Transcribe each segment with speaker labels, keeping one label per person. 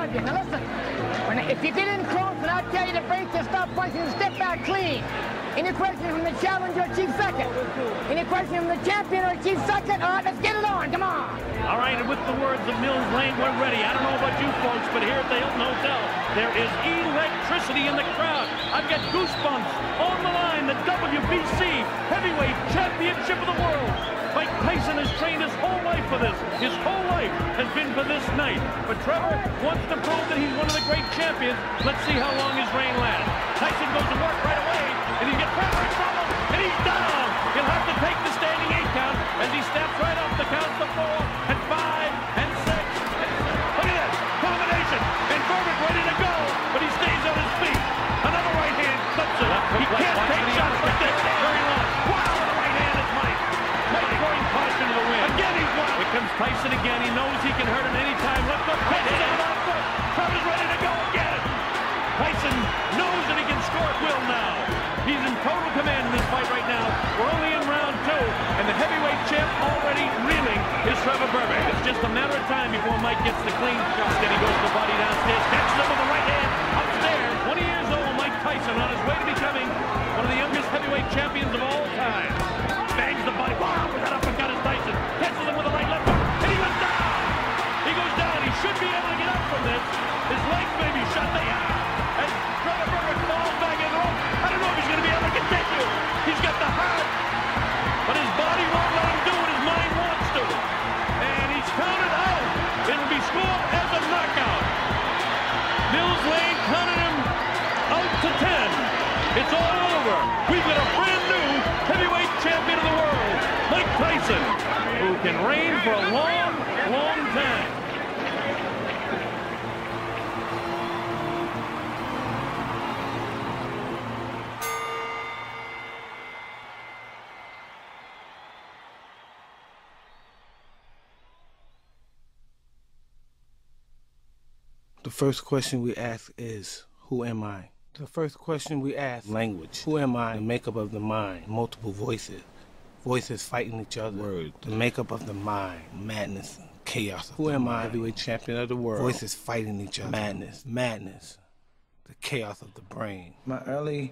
Speaker 1: of you. Now listen, if you get in close and I tell you to break to stop punching and step back clean. Any questions from the challenger or chief second? Any questions from the champion or chief second? All right, let's get it on. Come on.
Speaker 2: All right, and with the words of Mills Lane, we're ready. I don't know about you folks, but here at the Hilton Hotel, there is electricity in the crowd. I've got goosebumps. On the line, the WBC Heavyweight Championship of the world. Mike Tyson has trained his whole life for this. His whole life has been for this night. But Trevor wants to prove that he's one of the great champions. Let's see how long his reign lasts. Tyson goes to work right away, and he gets Trevor in trouble, and he's down. He'll have to take the standing 8 count as he steps right off the counts to 4 and 5 and 6. Look at this combination, and Berbick ready to go, but he stays on his feet. Another right hand clips it. He can't take shots like this very long. Wow, the right hand is Mike. Mike throwing caution to the wind. Again, he's won. Here comes Tyson again. He knows he can hurt him anytime. Left hook, catches him without a foot. Trevor's ready to go again. Tyson knows that he can score at will now. He's in total command in this fight right now. We're only in round 2, and the heavyweight champ already reeling is Trevor Berbick. It's just a matter of time before Mike gets the clean shot. Then he goes to the body downstairs, catches him with the right hand upstairs. 20 years old, Mike Tyson on his way to becoming one of the youngest heavyweight champions of all time. Bangs the body. Wow, that uppercut is Tyson. Catches him with the right left hook, and he goes down. He goes down. He should be able to get up from this. His legs may be shut. They are. As Trevor Berbick falls back in the rope. I don't know if he's going to be able to continue. He's got the heart, but his body won't let him do what his mind wants to. And he's counted out. It'll be scored as a knockout. Mills Lane counted him out to 10. It's all over. We've got a brand new heavyweight champion of the world, Mike Tyson, who can reign for a long, long time.
Speaker 3: The first question we ask is, who am I? The first question we ask, language. Who am I? The makeup of the mind, multiple voices. Voices fighting each other. Word. The makeup of the mind, madness, chaos. Who am I? Heavyweight champion of the world. Voices fighting each other. Madness. The chaos of the brain. My early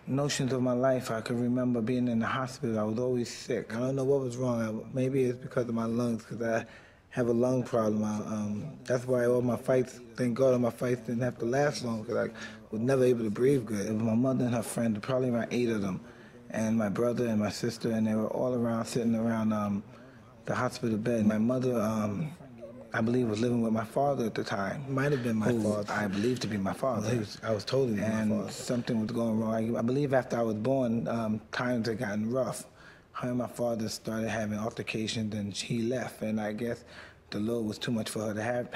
Speaker 3: notions of my life, I can remember being in the hospital. I was always sick. I don't know what was wrong. Maybe it's because of my lungs, because I have a lung problem. That's why all my fights, thank God, all my fights didn't have to last long, because I was never able to breathe good. It was my mother and her friend, probably around 8 of them, and my brother and my sister, and they were all around, sitting around the hospital bed. My mother, I believe, was living with my father at the time. Might have been my father. I believe to be my father. I was totally my father. And something was going wrong. I believe after I was born, times had gotten rough. Her and my father started having altercations, and he left. And I guess the load was too much for her to have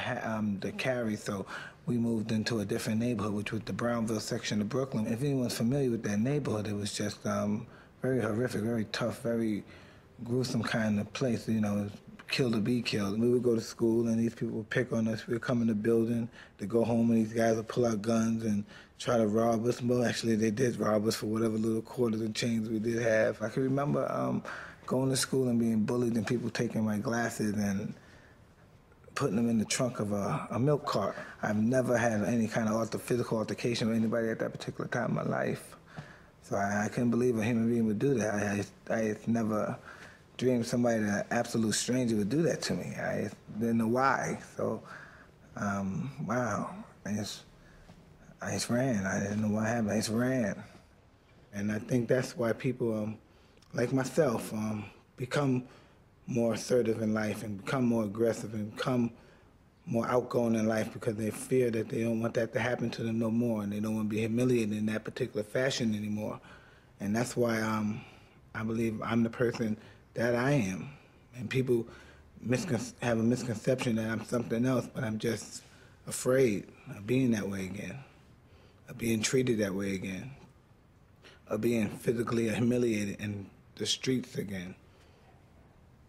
Speaker 3: to carry, so we moved into a different neighborhood, which was the Brownville section of Brooklyn. If anyone's familiar with that neighborhood, it was just very horrific, very tough, very gruesome kind of place. You know, it was kill to be killed. We would go to school, and these people would pick on us. We would come in the building to go home, and these guys would pull out guns and try to rob us. Well, actually, they did rob us for whatever little quarters and chains we did have. I can remember going to school and being bullied, and people taking my glasses and putting them in the trunk of a milk cart. I've never had any kind of physical altercation with anybody at that particular time in my life. So I couldn't believe a human being would do that. I never dreamed somebody, an absolute stranger, would do that to me. I didn't know why. So, wow. I just ran. I didn't know what happened. I just ran. And I think that's why people, like myself, become more assertive in life and become more aggressive and become more outgoing in life, because they fear that they don't want that to happen to them no more, and they don't want to be humiliated in that particular fashion anymore. And that's why I believe I'm the person that I am. And people have a misconception that I'm something else, but I'm just afraid of being that way again, of being treated that way again, of being physically humiliated in the streets again.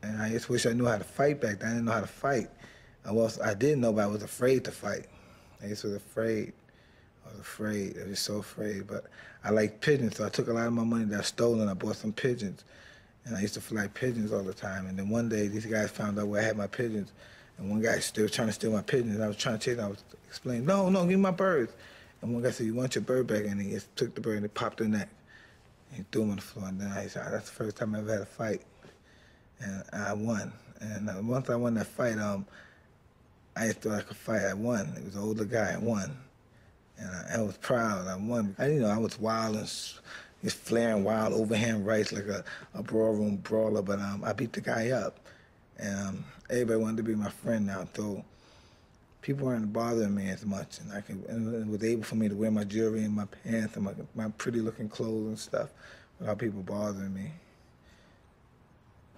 Speaker 3: And I just wish I knew how to fight back then. I didn't know how to fight. I did know, but I was afraid to fight. I just was afraid. I was so afraid. But I liked pigeons, so I took a lot of my money that I stole and I bought some pigeons. And I used to fly pigeons all the time. And then one day, these guys found out where I had my pigeons.
Speaker 4: And one guy still trying to steal my pigeons. I was trying to chase him. I was explaining, no, give me my birds. And one guy said, you want your bird back? And he just took the bird and he popped the neck. And he threw him on the floor. And then I said, that's the first time I ever had a fight. And I won. And once I won that fight, I just thought I could fight. I won. It was an older guy. I won. And I was proud. I won. I was wild and just flaring wild overhand rights like a ballroom brawler, but I beat the guy up. And everybody wanted to be my friend now, so people weren't bothering me as much, and it was able for me to wear my jewelry and my pants and my pretty-looking clothes and stuff without people bothering me.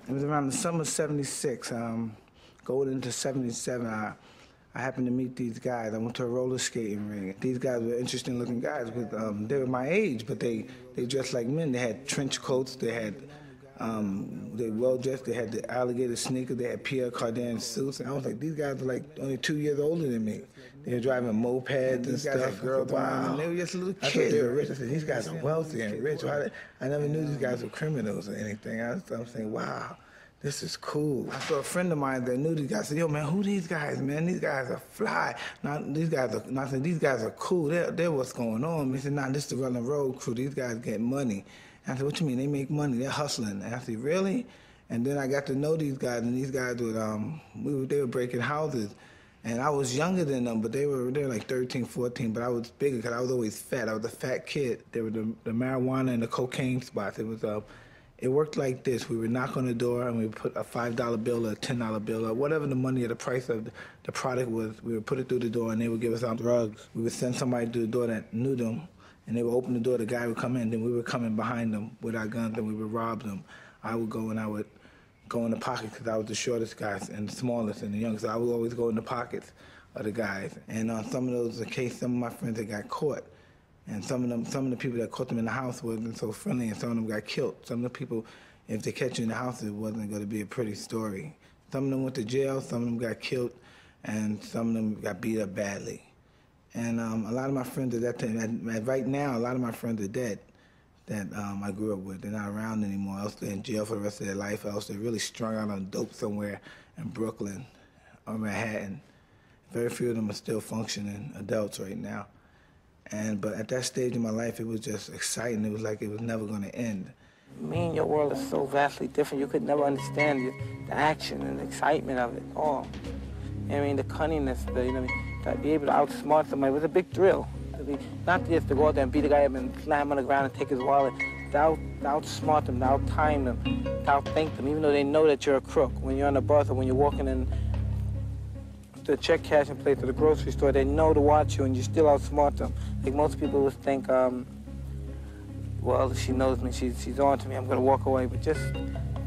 Speaker 4: It was around the summer of '76, going into '77. I happened to meet these guys. I went to a roller skating ring. These guys were interesting-looking guys. They were my age, but they dressed like men. They had trench coats. They had they well-dressed. They had the alligator sneakers. They had Pierre Cardin suits. And I was like, these guys were like only 2 years older than me. They were driving mopeds and stuff. These guys had girls around, and they were just little kids. I thought they were rich. I said, these guys are wealthy and rich. I never knew these guys were criminals or anything. I'm saying, wow. This is cool. I saw a friend of mine that knew these guys. I said, yo, man, who these guys, man? These guys are fly. I said, these guys are cool. They're what's going on. He said, nah, this is the Run Road crew. These guys get money. And I said, what you mean? They make money. They're hustling. And I said, really? And then I got to know these guys, and these guys would, they were breaking houses. And I was younger than them, but they were like 13, 14, but I was bigger because I was always fat. I was a fat kid. They were the marijuana and the cocaine spots. It worked like this. We would knock on the door and we would put a $5 bill or a $10 bill or whatever the money or the price of the product was. We would put it through the door and they would give us out drugs. We would send somebody to the door that knew them and they would open the door, the guy would come in, then we would come in behind them with our guns and we would rob them. I would go and I would go in the pockets because I was the shortest guy and the smallest and the youngest. So I would always go in the pockets of the guys. And on some of those occasions, some of my friends that got caught. And some of the people that caught them in the house wasn't so friendly, and some of them got killed. Some of the people, if they catch you in the house, it wasn't going to be a pretty story. Some of them went to jail, some of them got killed, and some of them got beat up badly. And a lot of my friends at that time, right now, a lot of my friends are dead that I grew up with. They're not around anymore, else they're in jail for the rest of their life, else they're really strung out on dope somewhere in Brooklyn or Manhattan. Very few of them are still functioning adults right now. But at that stage in my life, it was just exciting. It was like it was never going to end.
Speaker 5: Me and your world is so vastly different. You could never understand the action and the excitement of it all. I mean, the cunningness, to be able to outsmart somebody was a big thrill. Not just to go out there and beat a guy up and slam him on the ground and take his wallet. To outsmart them, to outtime them, to outthink them, even though they know that you're a crook. When you're on the bus or when you're walking in the check cashing place or the grocery store, they know to watch you and you still outsmart them. Like most people would think, well, she knows me, she's on to me, I'm gonna walk away. But just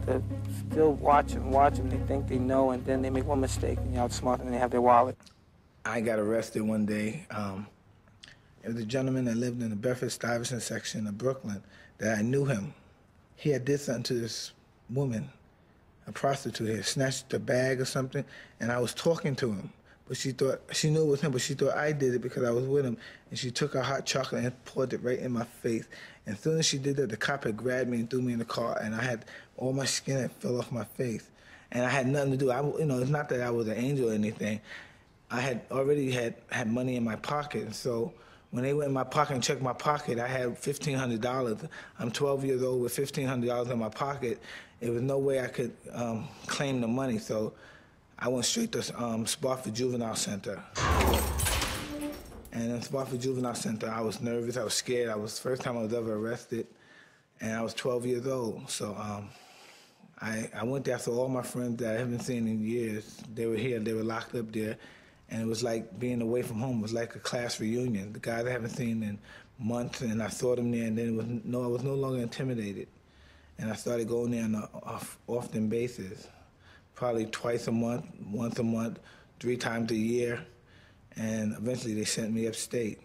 Speaker 5: to still watch them, they think they know, and then they make one mistake and you outsmart them and they have their wallet.
Speaker 4: I got arrested one day. It was a gentleman that lived in the Bedford-Stuyvesant section of Brooklyn that I knew him. He had did something to this woman, a prostitute. He had snatched a bag or something, and I was talking to him. But she knew it was him, but she thought I did it because I was with him. And she took her hot chocolate and poured it right in my face. And as soon as she did that, the cop had grabbed me and threw me in the car, and I had all my skin that fell off my face. And I had nothing to do. It's not that I was an angel or anything. I had already had money in my pocket, and so when they went in my pocket and checked my pocket, I had $1,500. I'm 12 years old with $1,500 in my pocket. There was no way I could claim the money, so I went straight to Spofford Juvenile Center. And in Spofford Juvenile Center, I was nervous, I was scared. It was the first time I was ever arrested, and I was 12 years old. So I went there, I saw all my friends that I haven't seen in years. They were here, they were locked up there. And it was like being away from home. It was like a class reunion. The guys I haven't seen in months, and I saw them there, and then I was no longer intimidated. And I started going there on an often basis, probably twice a month, once a month, 3 times a year, and eventually they sent me upstate.